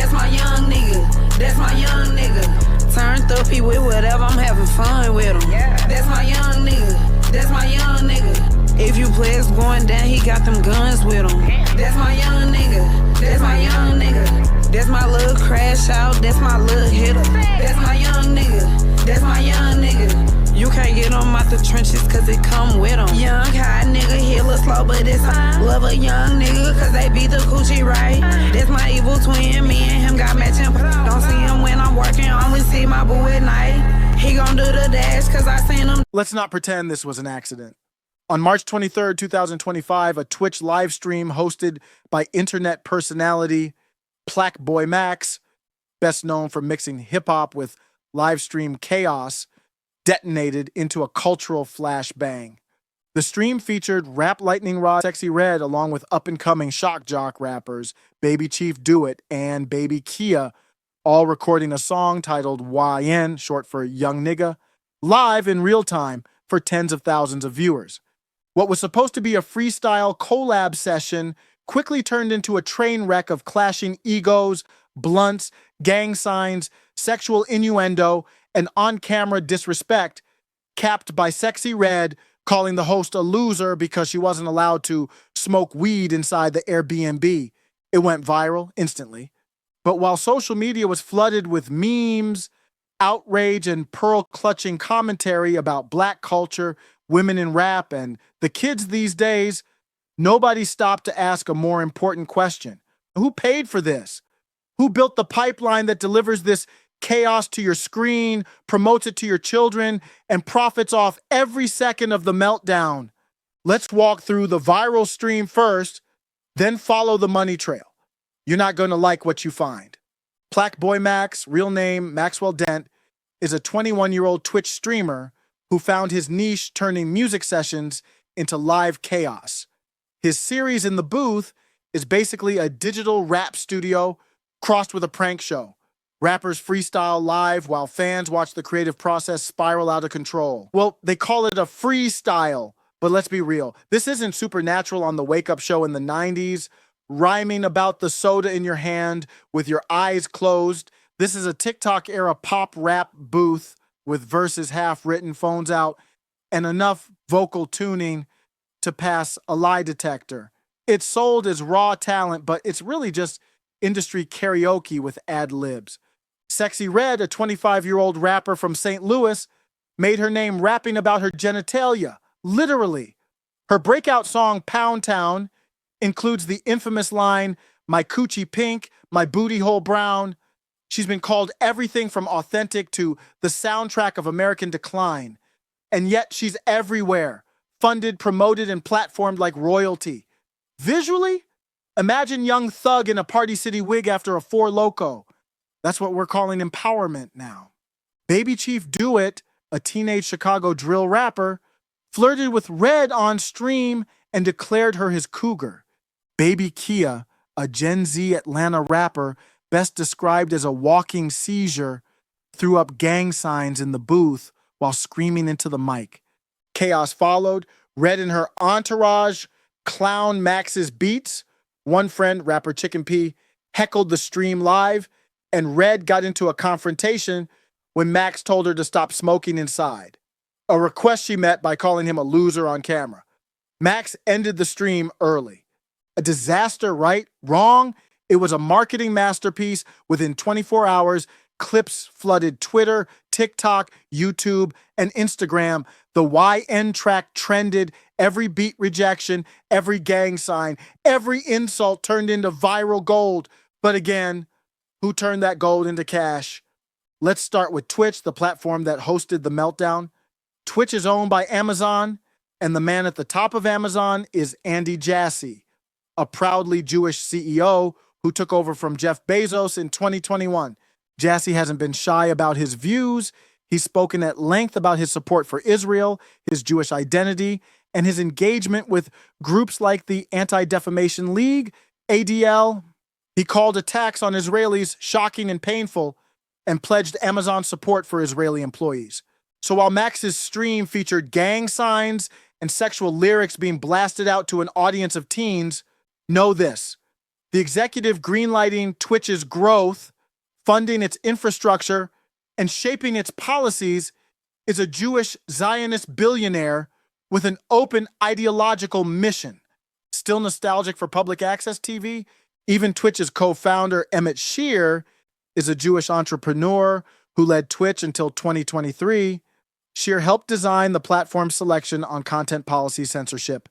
That's my young nigga. That's my young nigga. Turned up, he with whatever, I'm having fun with him. That's my young nigga. That's my young nigga. If you players going down, he got them guns with him. That's my young nigga. That's my young nigga. That's my little crash out. That's my little hitter. That's my young nigga. That's my young nigga. You can't get them out the trenches cause it come with them. Young hot nigga, healer slow, but it's love a young nigga cause they beat the coochie right. That's my evil twin, me and him got matching. Don't see him when I'm working, only see my boo at night. He gon' do the dash cause I seen him. Let's not pretend this was an accident. On March 23rd, 2025, a Twitch live stream hosted by internet personality Plaque Boy Max, best known for mixing hip-hop with live stream chaos, detonated into a cultural flashbang. The stream featured Rap Lightning Rod, Sexyy Red, along with up-and-coming shock jock rappers Baby Chief Do It and Baby Kia, all recording a song titled YN, short for Young Nigga, live in real time for tens of thousands of viewers. What was supposed to be a freestyle collab session quickly turned into a train wreck of clashing egos, blunts, gang signs, sexual innuendo, and on-camera disrespect, capped by Sexyy Red calling the host a loser because she wasn't allowed to smoke weed inside the Airbnb. It went viral instantly. But while social media was flooded with memes, outrage, and pearl-clutching commentary about black culture, women in rap, and the kids these days, nobody stopped to ask a more important question. Who paid for this? Who built the pipeline that delivers this chaos to your screen, promotes it to your children, and profits off every second of the meltdown? Let's walk through the viral stream first, then follow the money trail. You're not going to like what you find. Plaque Boy Max, real name Maxwell Dent, is a 21-year-old Twitch streamer who found his niche turning music sessions into live chaos. His series in the booth is basically a digital rap studio crossed with a prank show. Rappers freestyle live while fans watch the creative process spiral out of control. Well, they call it a freestyle, but let's be real. This isn't Supernatural on the wake-up show in the 90s, rhyming about the soda in your hand with your eyes closed. This is a TikTok-era pop rap booth with verses half-written, phones out, and enough vocal tuning to pass a lie detector. It's sold as raw talent, but it's really just industry karaoke with ad-libs. Sexyy Red, a 25-year-old rapper from St. Louis, made her name rapping about her genitalia, literally. Her breakout song, Pound Town, includes the infamous line, "My coochie pink, my booty hole brown." She's been called everything from authentic to the soundtrack of American decline. And yet she's everywhere, funded, promoted, and platformed like royalty. Visually, imagine Young Thug in a Party City wig after a Four Loko. That's what we're calling empowerment now. Baby Chief Do It, a teenage Chicago drill rapper, flirted with Red on stream and declared her his cougar. Baby Kia, a Gen Z Atlanta rapper, best described as a walking seizure, threw up gang signs in the booth while screaming into the mic. Chaos followed. Red and her entourage clown Max's beats. One friend, rapper Chicken P, heckled the stream live, and Red got into a confrontation when Max told her to stop smoking inside, a request she met by calling him a loser on camera. Max ended the stream early. A disaster, right? Wrong? It was a marketing masterpiece. Within 24 hours, clips flooded Twitter, TikTok, YouTube, and Instagram. The YN track trended. Every beat rejection, every gang sign, every insult turned into viral gold. But again, who turned that gold into cash? Let's start with Twitch, the platform that hosted the meltdown. Twitch is owned by Amazon, and the man at the top of Amazon is Andy Jassy, a proudly Jewish CEO who took over from Jeff Bezos in 2021. Jassy hasn't been shy about his views. He's spoken at length about his support for Israel, his Jewish identity, and his engagement with groups like the Anti-Defamation League, ADL. He called attacks on Israelis shocking and painful and pledged Amazon support for Israeli employees. So while Max's stream featured gang signs and sexual lyrics being blasted out to an audience of teens, know this: The executive greenlighting Twitch's growth, funding its infrastructure, and shaping its policies is a Jewish Zionist billionaire with an open ideological mission. Still nostalgic for public access TV? Even Twitch's co-founder, Emmett Shear, is a Jewish entrepreneur who led Twitch until 2023. Shear helped design the platform's selection on content policy censorship,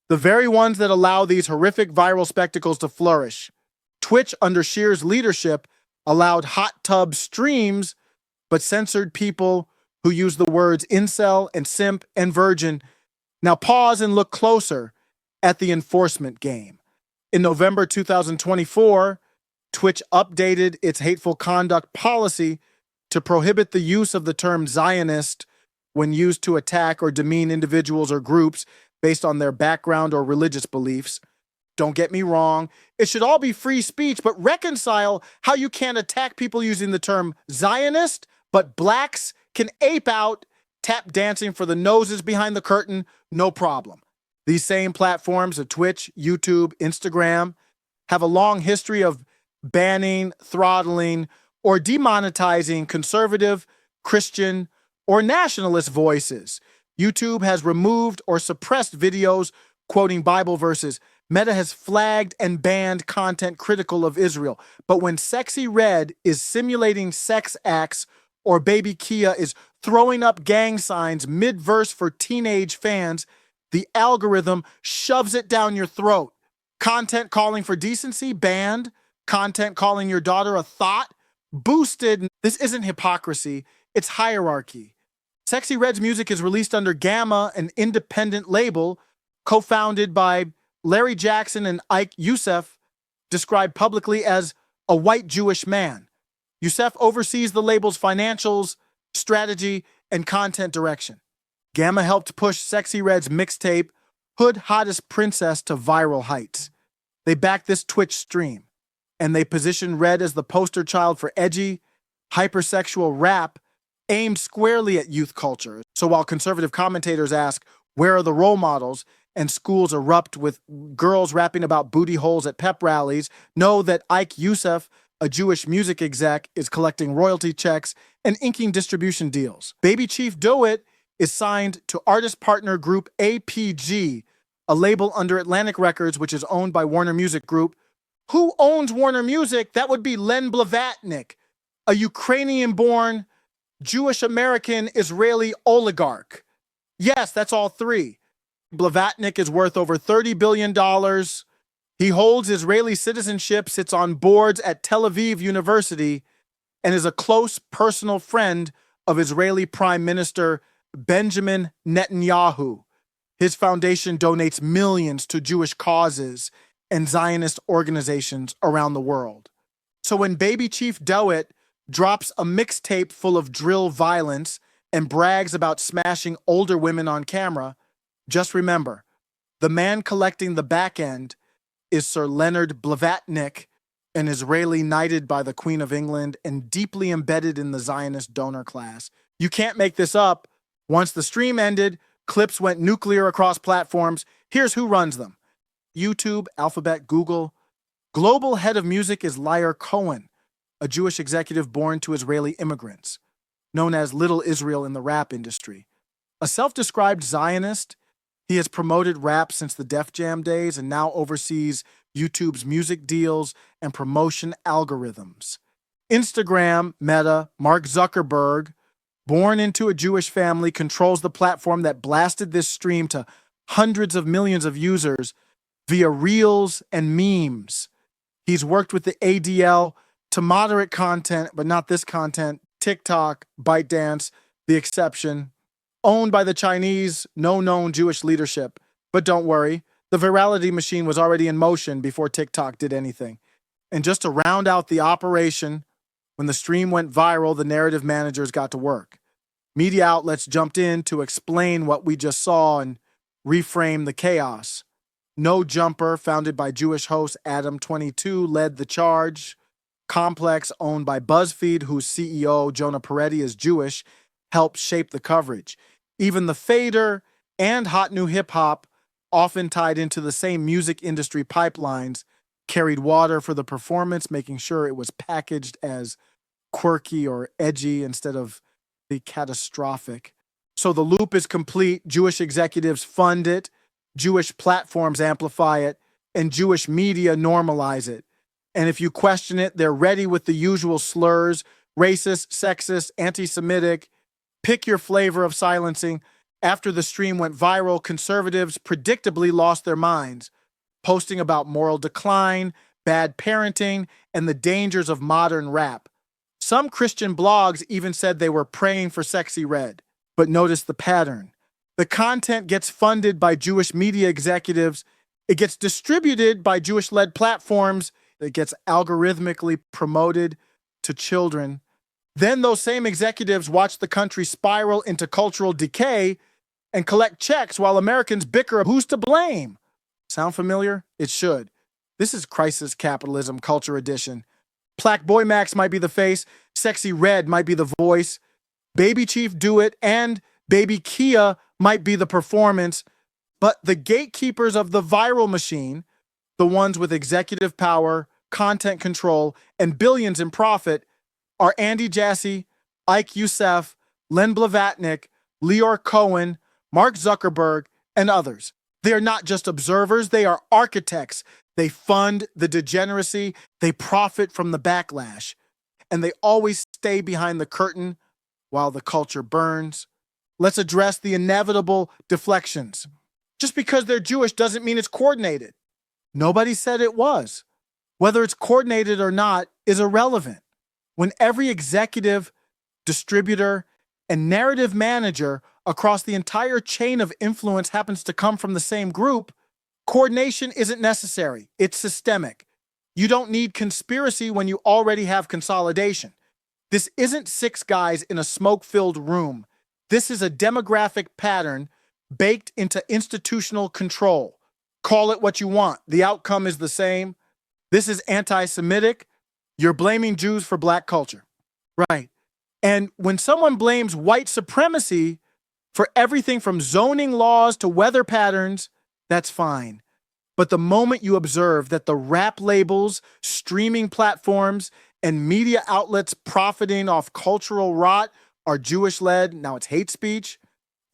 the very ones that allow these horrific viral spectacles to flourish. Twitch, under Shear's leadership, allowed hot tub streams, but censored people who used the words incel and simp and virgin. Now pause and look closer at the enforcement game. In November 2024, Twitch updated its hateful conduct policy to prohibit the use of the term Zionist when used to attack or demean individuals or groups based on their background or religious beliefs. Don't get me wrong, it should all be free speech, but reconcile how you can't attack people using the term Zionist, but blacks can ape out, tap dancing for the noses behind the curtain, no problem. These same platforms of Twitch, YouTube, Instagram have a long history of banning, throttling, or demonetizing conservative, Christian, or nationalist voices. YouTube has removed or suppressed videos quoting Bible verses. Meta has flagged and banned content critical of Israel. But when Sexyy Red is simulating sex acts or Baby Kia is throwing up gang signs mid-verse for teenage fans, the algorithm shoves it down your throat. Content calling for decency, banned. Content calling your daughter a thought, boosted. This isn't hypocrisy, it's hierarchy. Sexyy Red's music is released under Gamma, an independent label, co-founded by Larry Jackson and Ike Youssef, described publicly as a white Jewish man. Youssef oversees the label's financials, strategy, and content direction. Gamma helped push Sexyy Red's mixtape, Hood Hottest Princess, to viral heights. They backed this Twitch stream, and they positioned Red as the poster child for edgy, hypersexual rap aimed squarely at youth culture. So while conservative commentators ask, where are the role models, and schools erupt with girls rapping about booty holes at pep rallies, know that Ike Youssef, a Jewish music exec, is collecting royalty checks and inking distribution deals. Baby Chief Doit is signed to artist partner group APG, a label under Atlantic Records, which is owned by Warner Music Group. Who owns Warner Music? That would be Len Blavatnik, a Ukrainian-born, Jewish-American Israeli oligarch. Yes, that's all three. Blavatnik is worth over $30 billion. He holds Israeli citizenship, sits on boards at Tel Aviv University, and is a close personal friend of Israeli Prime Minister Benjamin Netanyahu. His foundation donates millions to Jewish causes and Zionist organizations around the world. So when Baby Chief Doit drops a mixtape full of drill violence and brags about smashing older women on camera, just remember, the man collecting the back end is Sir Leonard Blavatnik, an Israeli knighted by the Queen of England and deeply embedded in the Zionist donor class. You can't make this up. Once the stream ended, clips went nuclear across platforms. Here's who runs them. YouTube, Alphabet, Google. Global head of music is Lyre Cohen, a Jewish executive born to Israeli immigrants, known as Little Israel in the rap industry. A self-described Zionist, he has promoted rap since the Def Jam days and now oversees YouTube's music deals and promotion algorithms. Instagram, Meta, Mark Zuckerberg, born into a Jewish family, controls the platform that blasted this stream to hundreds of millions of users via reels and memes. He's worked with the ADL to moderate content, but not this content. TikTok, ByteDance, the exception. Owned by the Chinese, no known Jewish leadership. But don't worry, the virality machine was already in motion before TikTok did anything. And just to round out the operation, when the stream went viral, the narrative managers got to work. Media outlets jumped in to explain what we just saw and reframe the chaos. No Jumper, founded by Jewish host Adam22, led the charge. Complex, owned by BuzzFeed, whose CEO, Jonah Peretti, is Jewish, helped shape the coverage. Even The Fader and Hot New Hip Hop, often tied into the same music industry pipelines, carried water for the performance, making sure it was packaged as quirky or edgy instead of the catastrophic. So the loop is complete. Jewish executives fund it, Jewish platforms amplify it, and Jewish media normalize it. And if you question it, they're ready with the usual slurs: racist, sexist, anti-Semitic. Pick your flavor of silencing. After the stream went viral, conservatives predictably lost their minds, posting about moral decline, bad parenting, and the dangers of modern rap. Some Christian blogs even said they were praying for Sexyy Red. But notice the pattern. The content gets funded by Jewish media executives. It gets distributed by Jewish-led platforms. It gets algorithmically promoted to children. Then those same executives watch the country spiral into cultural decay and collect checks while Americans bicker who's to blame. Sound familiar? It should. This is Crisis Capitalism Culture Edition. Plaque Boy Max might be the face, Sexyy Red might be the voice, Baby Chief Do It, and Baby Kia might be the performance, but the gatekeepers of the viral machine, the ones with executive power, content control, and billions in profit, are Andy Jassy, Ike Youssef, Len Blavatnik, Lior Cohen, Mark Zuckerberg, and others. They are not just observers, they are architects. They fund the degeneracy, they profit from the backlash, and they always stay behind the curtain while the culture burns. Let's address the inevitable deflections. Just because they're Jewish doesn't mean it's coordinated. Nobody said it was. Whether it's coordinated or not is irrelevant. When every executive, distributor, and narrative manager across the entire chain of influence happens to come from the same group, coordination isn't necessary. It's systemic. You don't need conspiracy when you already have consolidation. This isn't six guys in a smoke-filled room. This is a demographic pattern baked into institutional control. Call it what you want. The outcome is the same. This is anti-Semitic. You're blaming Jews for black culture. Right. And when someone blames white supremacy for everything from zoning laws to weather patterns, that's fine. But the moment you observe that the rap labels, streaming platforms, and media outlets profiting off cultural rot are Jewish-led, now it's hate speech.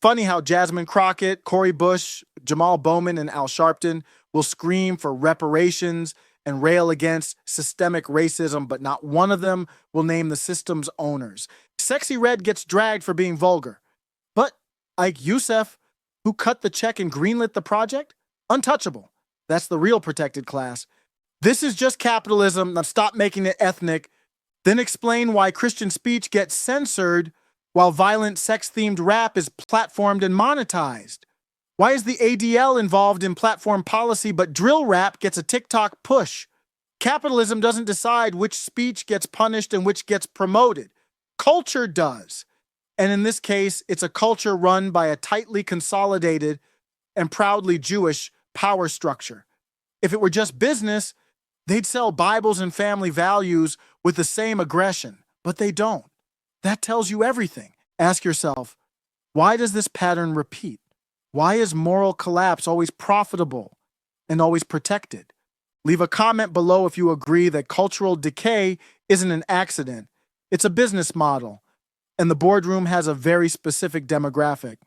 Funny how Jasmine Crockett, Cori Bush, Jamal Bowman, and Al Sharpton will scream for reparations and rail against systemic racism, but not one of them will name the system's owners. Sexyy Red gets dragged for being vulgar. But Ike Youssef, who cut the check and greenlit the project, untouchable. That's the real protected class. This is just capitalism. Now stop making it ethnic. Then explain why Christian speech gets censored while violent sex-themed rap is platformed and monetized. Why is the ADL involved in platform policy, but drill rap gets a TikTok push? Capitalism doesn't decide which speech gets punished and which gets promoted. Culture does. And in this case, it's a culture run by a tightly consolidated and proudly Jewish power structure. If it were just business, they'd sell Bibles and family values with the same aggression, but they don't. That tells you everything. Ask yourself, why does this pattern repeat? Why is moral collapse always profitable and always protected? Leave a comment below if you agree that cultural decay isn't an accident. It's a business model, and the boardroom has a very specific demographic.